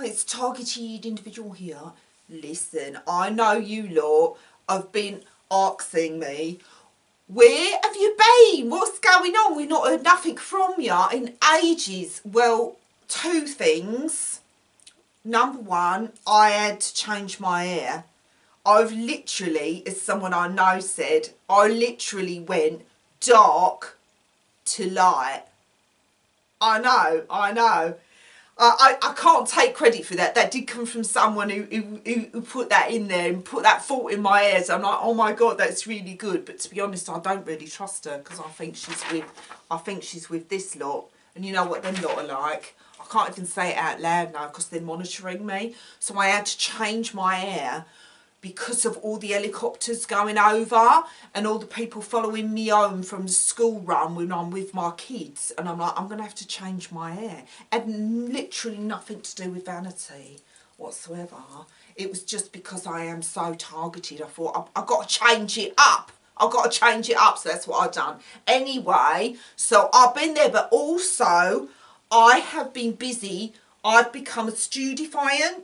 it's targeted individual here. Listen, I know you lot have been asking me, where have you been? What's going on? We've not heard nothing from you in ages. Well, two things. Number one, I had to change my hair. I've literally, as someone I know said, I literally went dark to light. I know. I can't take credit for that. That did come from someone who put that in there and put that thought in my ears. I'm like, oh my God, that's really good. But to be honest, I don't really trust her because I think she's with this lot. And you know what them lot are like. I can't even say it out loud now because they're monitoring me. So I had to change my hair because of all the helicopters going over and all the people following me home from the school run when I'm with my kids. And I'm like, I'm going to have to change my hair. And literally nothing to do with vanity whatsoever. It was just because I am so targeted. I thought, I've got to change it up. I've got to change it up. So that's what I've done. Anyway, so I've been there. But also, I have been busy. I've become a studifiant.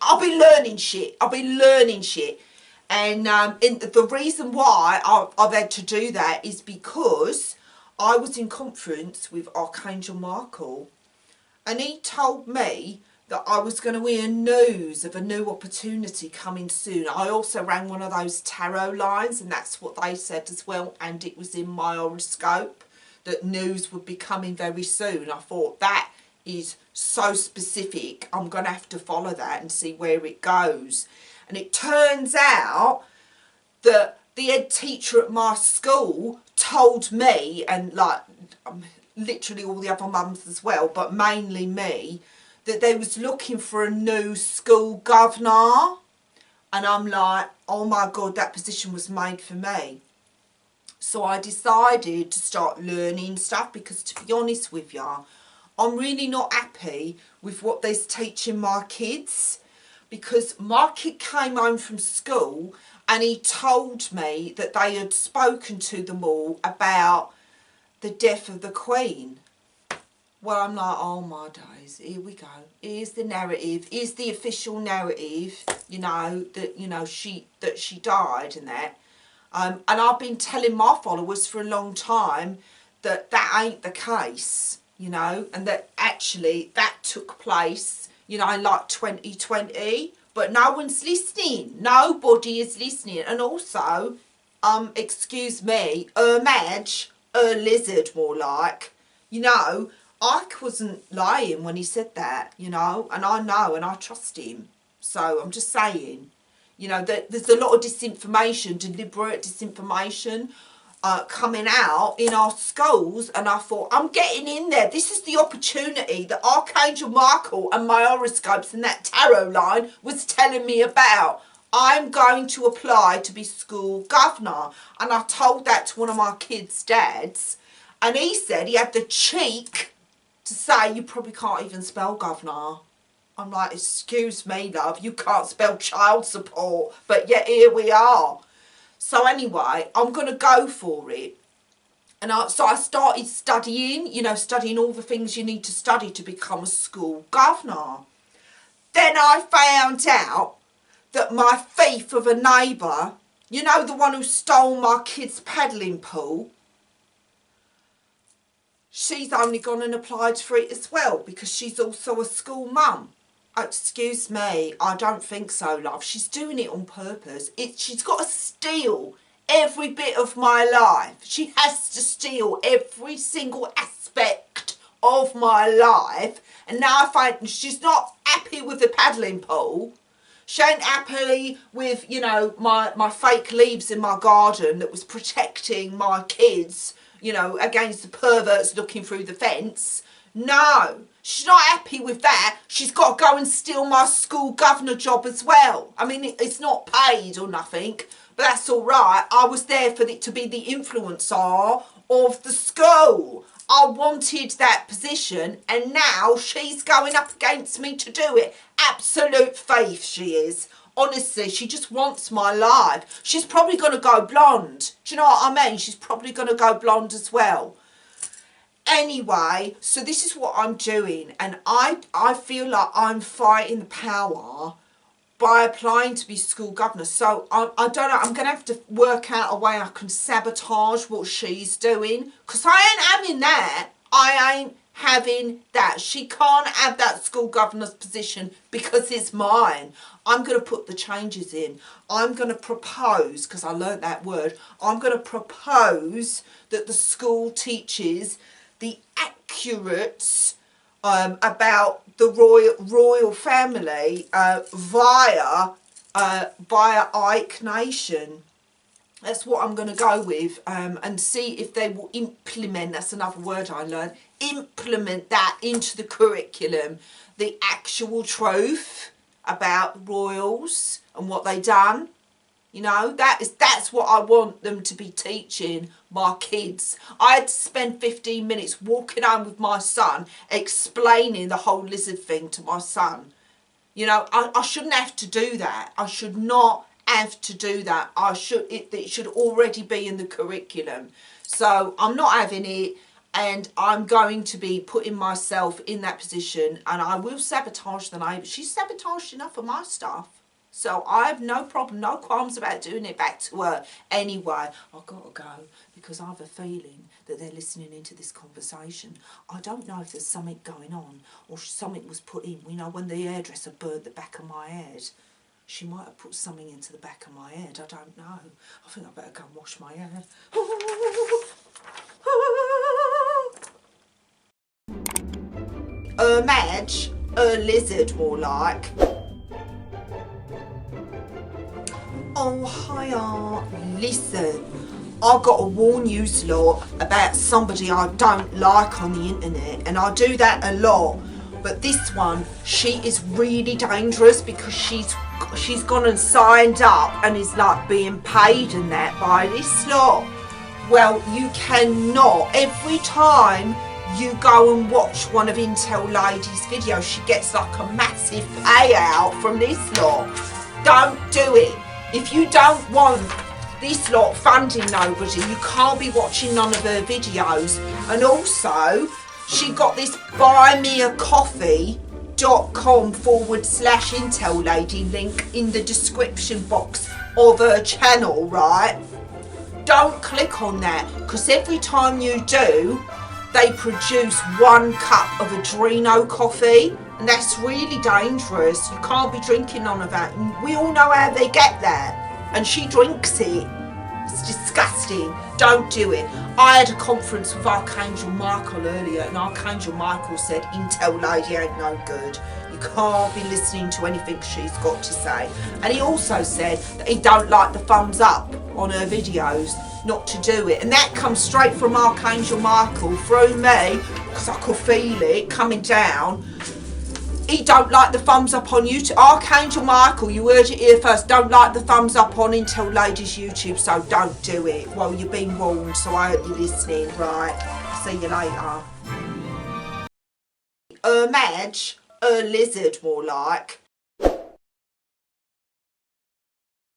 I've been learning shit. And the reason why I've had to do that is because I was in conference with Archangel Michael, and he told me that I was going to hear news of a new opportunity coming soon. I also rang one of those tarot lines, and that's what they said as well, and it was in my horoscope that news would be coming very soon. I thought, that is so specific, I'm going to have to follow that and see where it goes. And it turns out that the head teacher at my school told me, and like literally all the other mums as well, but mainly me, that they was looking for a new school governor. And I'm like, oh my God, that position was made for me. So I decided to start learning stuff because, to be honest with you, I'm really not happy with what they're teaching my kids, because my kid came home from school and he told me that they had spoken to them all about the death of the Queen. Well, I'm like, oh my days, here we go. Here's the narrative. Here's the official narrative, you know, that, she died and that. And I've been telling my followers for a long time that that ain't the case. You know, and that actually that took place, you know, in like 2020, but no one's listening. Nobody is listening. And also, excuse me, Madge, lizard more like, you know, Ike wasn't lying when he said that, you know, and I know and I trust him. So I'm just saying, you know, that there's a lot of disinformation, deliberate disinformation, coming out in our schools, and I thought, I'm getting in there. This is the opportunity that Archangel Michael and my horoscopes and that tarot line was telling me about. I'm going to apply to be school governor. And I told that to one of my kids' dads, and he said he had the cheek to say, you probably can't even spell governor. I'm like, excuse me, love, you can't spell child support, but yet here we are. So anyway, I'm going to go for it. And so I started studying, you know, studying all the things you need to study to become a school governor. Then I found out that my thief of a neighbour, you know, the one who stole my kid's paddling pool, she's only gone and applied for it as well because she's also a school mum. Oh, excuse me, I don't think so, love. She's doing it on purpose. She's got to steal every bit of my life. She has to steal every single aspect of my life. And now I find she's not happy with the paddling pool. She ain't happy with, you know, my fake leaves in my garden that was protecting my kids, you know, against the perverts looking through the fence. No, she's not happy with that. She's got to go and steal my school governor job as well. I mean, it's not paid or nothing, but that's all right. I was there for it to be the influencer of the school. I wanted that position, and now she's going up against me to do it. Absolute faith she is. Honestly, she just wants my life. She's probably going to go blonde. Do you know what I mean? She's probably going to go blonde as well. Anyway, so this is what I'm doing, and I feel like I'm fighting the power by applying to be school governor. So I don't know, I'm going to have to work out a way I can sabotage what she's doing, because I ain't having that. I ain't having that. She can't have that school governor's position because it's mine. I'm going to put the changes in. I'm going to propose, because I learnt that word, I'm going to propose that the school teaches the accurate about the royal family via Ike Nation. That's what I'm going to go with, and see if they will implement, that's another word I learned, implement that into the curriculum, the actual truth about royals and what they done. You know, that's what I want them to be teaching my kids. I had to spend 15 minutes walking home with my son explaining the whole lizard thing to my son. You know, I shouldn't have to do that. I should not have to do that. It should already be in the curriculum. So I'm not having it, and I'm going to be putting myself in that position, and I will sabotage the neighbour. She's sabotaged enough of my stuff. So I have no problem, no qualms about doing it back to her. Anyway, I've got to go because I have a feeling that they're listening into this conversation. I don't know if there's something going on or something was put in. You know, when the hairdresser burnt the back of my head, she might have put something into the back of my head. I don't know. I think I better go and wash my hair. Madge, a lizard more like. Oh, hiya. Listen, I've got to warn you lot about somebody I don't like on the internet, and I do that a lot. But this one, she is really dangerous because she's gone and signed up and is like being paid and that by this lot. Well, you cannot. Every time you go and watch one of Intel Lady's videos, she gets like a massive payout from this lot. Don't do it. If you don't want this lot funding nobody, you can't be watching none of her videos. And also, she got this buymeacoffee.com/Intel Lady link in the description box of her channel, right? Don't click on that, because every time you do, they produce 1 cup of Adreno coffee, and that's really dangerous. You can't be drinking none of that. And we all know how they get that, and she drinks it. It's disgusting. Don't do it. I had a conference with Archangel Michael earlier, and Archangel Michael said Intel Lady ain't no good. You can't be listening to anything she's got to say. And he also said that he don't like the thumbs up on her videos, not to do it. And that comes straight from Archangel Michael through me, because I could feel it coming down. He don't like the thumbs up on YouTube. Archangel Michael, you heard it here first. Don't like the thumbs up on Intel Ladies YouTube, so don't do it. Well, you've been warned, so I hope you're listening. Right, see you later. Madge, a lizard more like.